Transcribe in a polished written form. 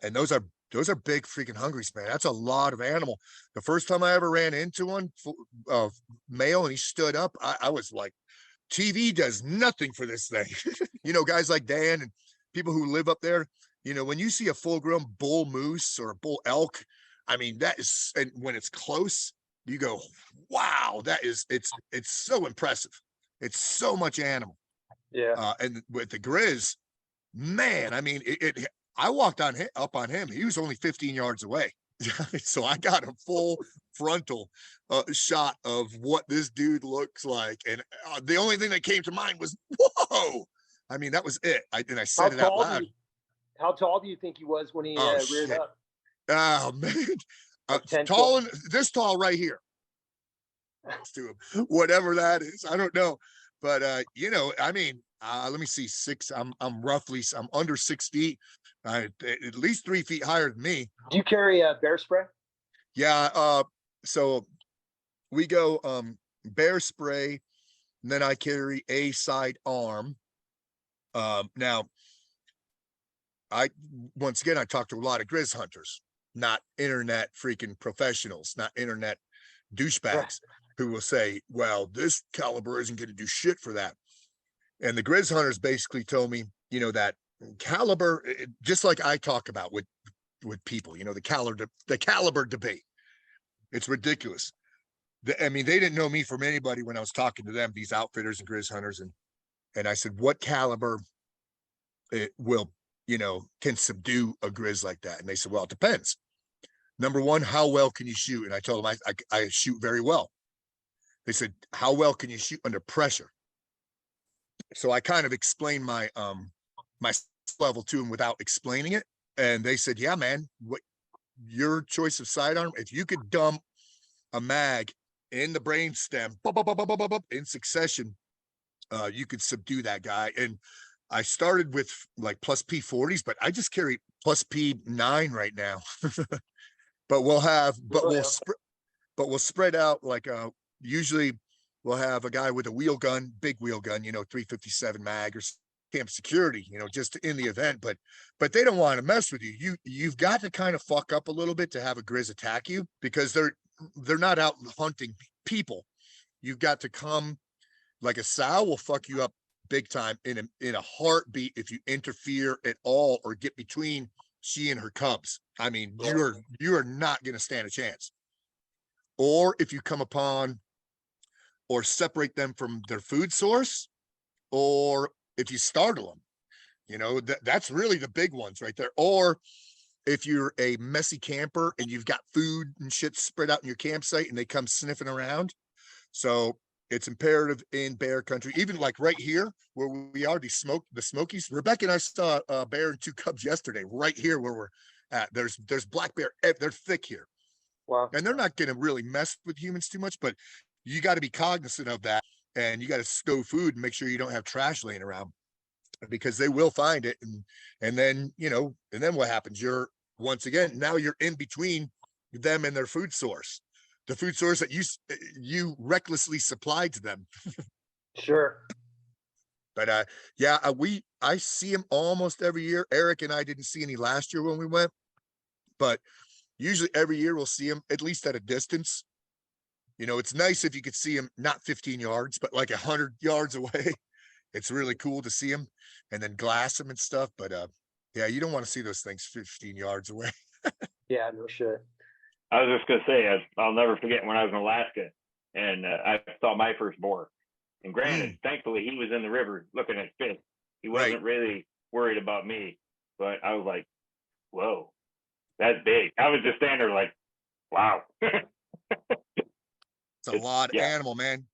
And those are big freaking hungries, man. That's a lot of animal. The first time I ever ran into one, male, and he stood up, I was like, TV does nothing for this thing. Guys like Dan and people who live up there, when you see a full-grown bull moose or a bull elk, I mean, and when it's close, you go, wow, it's so impressive. It's so much animal. Yeah. And with the Grizz, man, I mean, I walked up on him. He was only 15 yards away. So I got a full frontal shot of what this dude looks like. And the only thing that came to mind was, whoa. I mean, that was it. I said it out loud. How tall do you think he was when he reared shit. up? Oh, man. Like 10, Tall, this tall right here. To him, whatever that is. I don't know. But, I mean, let me see, I'm under 6 feet, at least 3 feet higher than me. Do you carry a bear spray? Yeah. So we go, bear spray, and then I carry a sidearm. Now once again, I talk to a lot of Grizz hunters, not internet freaking professionals, not internet douchebags, right, who will say, well, this caliber isn't going to do shit for that. And the Grizz hunters basically told me, that caliber, just like I talk about with people, the caliber debate. It's ridiculous. I mean, they didn't know me from anybody when I was talking to them, these outfitters and Grizz hunters. And I said, what caliber it will, can subdue a Grizz like that? And they said, well, it depends. Number one, how well can you shoot? And I told them I shoot very well. They said, how well can you shoot under pressure? So I kind of explained my level to them without explaining it. And they said, yeah, man, what your choice of sidearm, if you could dump a mag in the brainstem in succession, you could subdue that guy. And I started with like plus P40s, but I just carry plus P9 right now. But we'll spread out, like usually we'll have a guy with a wheel gun, big wheel gun, 357 mag or camp security, just in the event. But they don't want to mess with you. You've got to kind of fuck up a little bit to have a Grizz attack you, because they're not out hunting people. You've got to come, like a sow will fuck you up big time in a heartbeat if you interfere at all or get between she and her cubs. I mean, you are not going to stand a chance. Or if you come upon or separate them from their food source, or if you startle them, that's really the big ones right there. Or if you're a messy camper and you've got food and shit spread out in your campsite and they come sniffing around. So it's imperative in bear country, even like right here where we are, the Smokies. Rebecca and I saw a bear and 2 cubs yesterday, right here where we're at. There's black bear. They're thick here. Wow. And they're not going to really mess with humans too much, but you got to be cognizant of that. And you got to stow food and make sure you don't have trash laying around, because they will find it. And then, and then what happens? Once again, now you're in between them and their food source. The food source that you recklessly supplied to them. Sure. But I see him almost every year. Eric and I didn't see any last year when we went, but usually every year we'll see him at least at a distance. It's nice if you could see him not 15 yards, but like 100 yards away. It's really cool to see him and then glass him and stuff. But yeah, you don't want to see those things 15 yards away. Yeah, no shit. I was just going to say, I'll never forget when I was in Alaska and I saw my first boar. And granted, thankfully, he was in the river looking at fish. He wasn't really worried about me. But I was like, whoa, that's big. I was just standing there like, wow. It's a lot of animal, man.